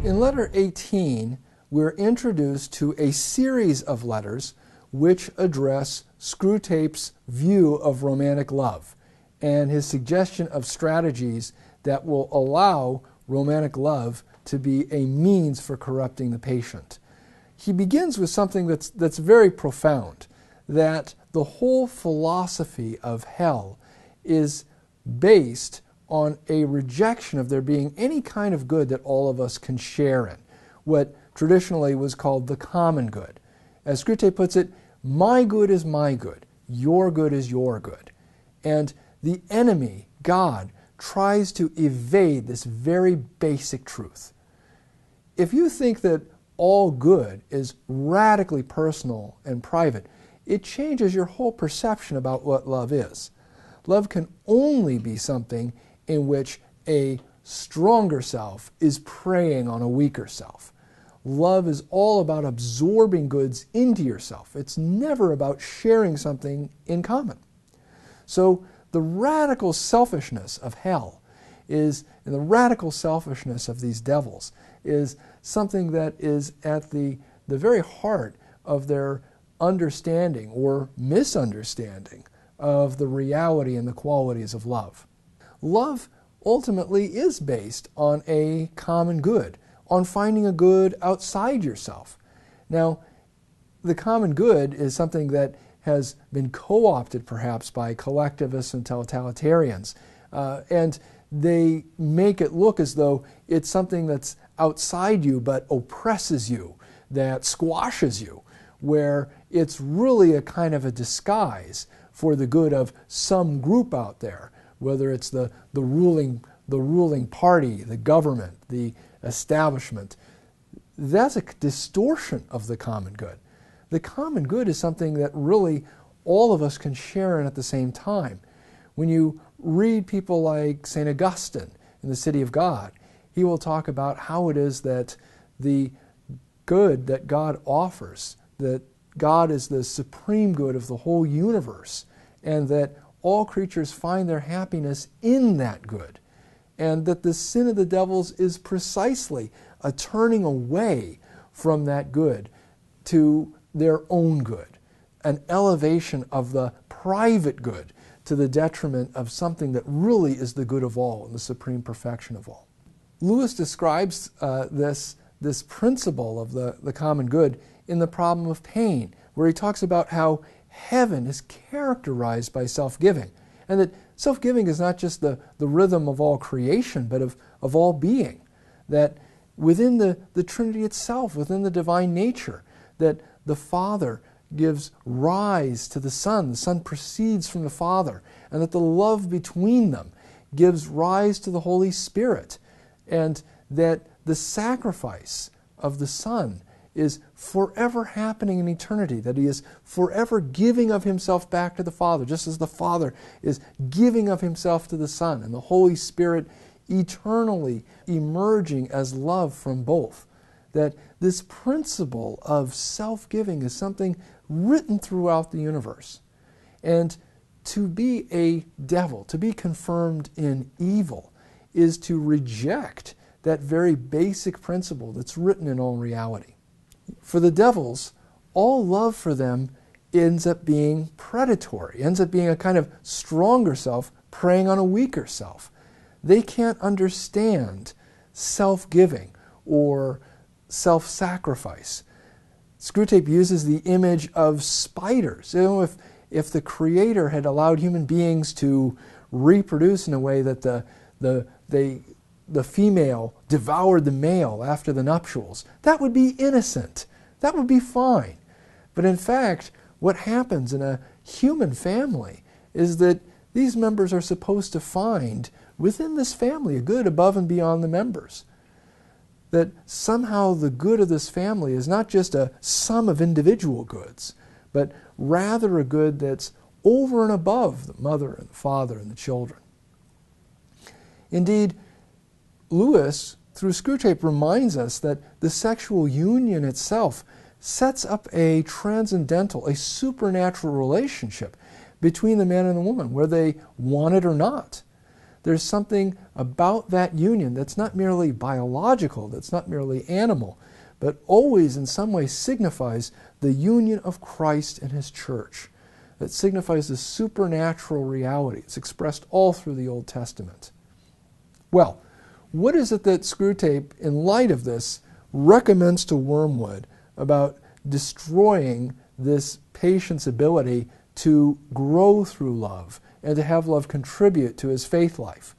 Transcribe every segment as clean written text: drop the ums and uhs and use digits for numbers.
In letter 18, we're introduced to a series of letters which address Screwtape's view of romantic love and his suggestion of strategies that will allow romantic love to be a means for corrupting the patient. He begins with something that's very profound, that the whole philosophy of hell is based on a rejection of there being any kind of good that all of us can share in, what traditionally was called the common good. As Screwtape puts it, my good is my good, your good is your good. And the enemy, God, tries to evade this very basic truth. If you think that all good is radically personal and private, it changes your whole perception about what love is. Love can only be something in which a stronger self is preying on a weaker self. Love is all about absorbing goods into yourself. It's never about sharing something in common. So the radical selfishness of hell and the radical selfishness of these devils is something that is at the very heart of their understanding or misunderstanding of the reality and the qualities of love. Love ultimately is based on a common good, on finding a good outside yourself. Now, the common good is something that has been co-opted perhaps by collectivists and totalitarians, and they make it look as though it's something that's outside you but oppresses you, that squashes you, where it's really a kind of a disguise for the good of some group out there, whether it's the ruling party, the government, the establishment. That's a distortion of the common good. The common good is something that really all of us can share in at the same time. When you read people like St. Augustine in the City of God, he will talk about how it is that the good that God offers, that God is the supreme good of the whole universe, and that all creatures find their happiness in that good, and that the sin of the devils is precisely a turning away from that good to their own good, an elevation of the private good to the detriment of something that really is the good of all and the supreme perfection of all. Lewis describes this principle of the common good in The Problem of Pain, where he talks about how heaven is characterized by self-giving, and that self-giving is not just the rhythm of all creation, but of all being, that within the Trinity itself, within the divine nature, that the Father gives rise to the Son proceeds from the Father, and that the love between them gives rise to the Holy Spirit, and that the sacrifice of the Son is forever happening in eternity, that he is forever giving of himself back to the Father, just as the Father is giving of himself to the Son, and the Holy Spirit eternally emerging as love from both. That this principle of self-giving is something written throughout the universe. And to be a devil, to be confirmed in evil, is to reject that very basic principle that's written in all reality. For the devils, all love for them ends up being predatory, ends up being a kind of stronger self preying on a weaker self. They can't understand self-giving or self-sacrifice. Screwtape uses the image of spiders. You know, if the Creator had allowed human beings to reproduce in a way that the female devoured the male after the nuptials, that would be innocent. That would be fine. But in fact, what happens in a human family is that these members are supposed to find within this family a good above and beyond the members. That somehow the good of this family is not just a sum of individual goods, but rather a good that's over and above the mother and the father and the children. Indeed, Lewis, through Screwtape, reminds us that the sexual union itself sets up a transcendental, a supernatural relationship between the man and the woman, whether they want it or not. there's something about that union that's not merely biological, that's not merely animal, but always in some way signifies the union of Christ and His church. That signifies the supernatural reality. It's expressed all through the Old Testament. Well, what is it that Screwtape, in light of this, recommends to Wormwood about destroying this patient's ability to grow through love and to have love contribute to his faith life?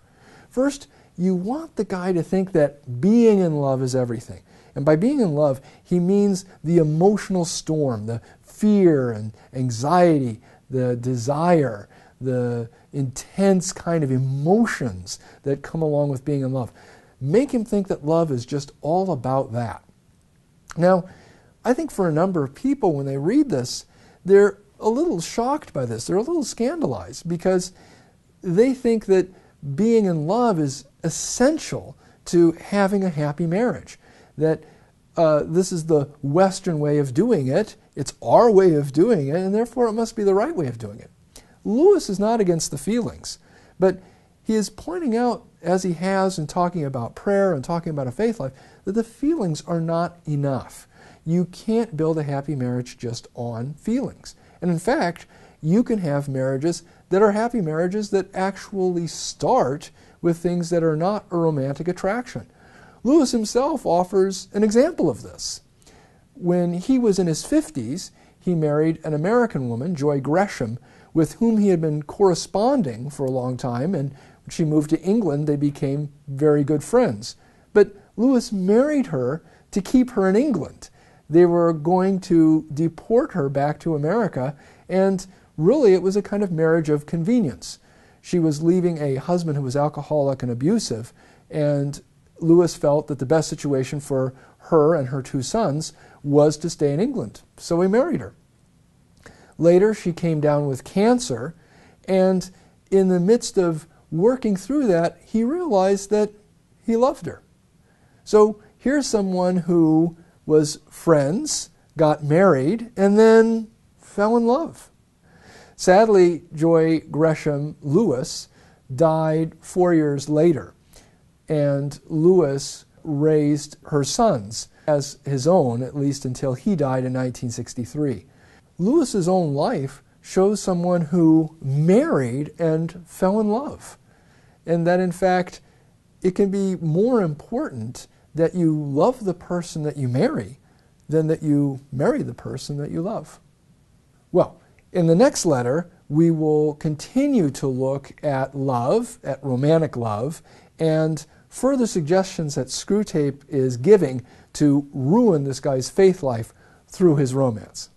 First, you want the guy to think that being in love is everything. And by being in love, he means the emotional storm, the fear and anxiety, the desire, the intense kind of emotions that come along with being in love. Make him think that love is just all about that. Now, I think for a number of people, when they read this, they're a little shocked by this. They're a little scandalized because they think that being in love is essential to having a happy marriage. That this is the Western way of doing it. It's our way of doing it, and therefore it must be the right way of doing it. Lewis is not against the feelings, but he is pointing out, as he has in talking about prayer and talking about a faith life, that the feelings are not enough. You can't build a happy marriage just on feelings. And in fact, you can have marriages that are happy marriages that actually start with things that are not a romantic attraction. Lewis himself offers an example of this. When he was in his 50s, he married an American woman, Joy Gresham, with whom he had been corresponding for a long time, and when she moved to England, they became very good friends. But Lewis married her to keep her in England. They were going to deport her back to America, and really it was a kind of marriage of convenience. She was leaving a husband who was alcoholic and abusive, and Lewis felt that the best situation for her and her 2 sons was to stay in England, so he married her. Later, she came down with cancer, and in the midst of working through that, he realized that he loved her. So here's someone who was friends, got married, and then fell in love. Sadly, Joy Gresham Lewis died 4 years later, and Lewis raised her sons as his own, at least until he died in 1963. Lewis's own life shows someone who married and fell in love, and that in fact it can be more important that you love the person that you marry than that you marry the person that you love. Well, in the next letter, we will continue to look at love, at romantic love, and further suggestions that Screwtape is giving to ruin this guy's faith life through his romance.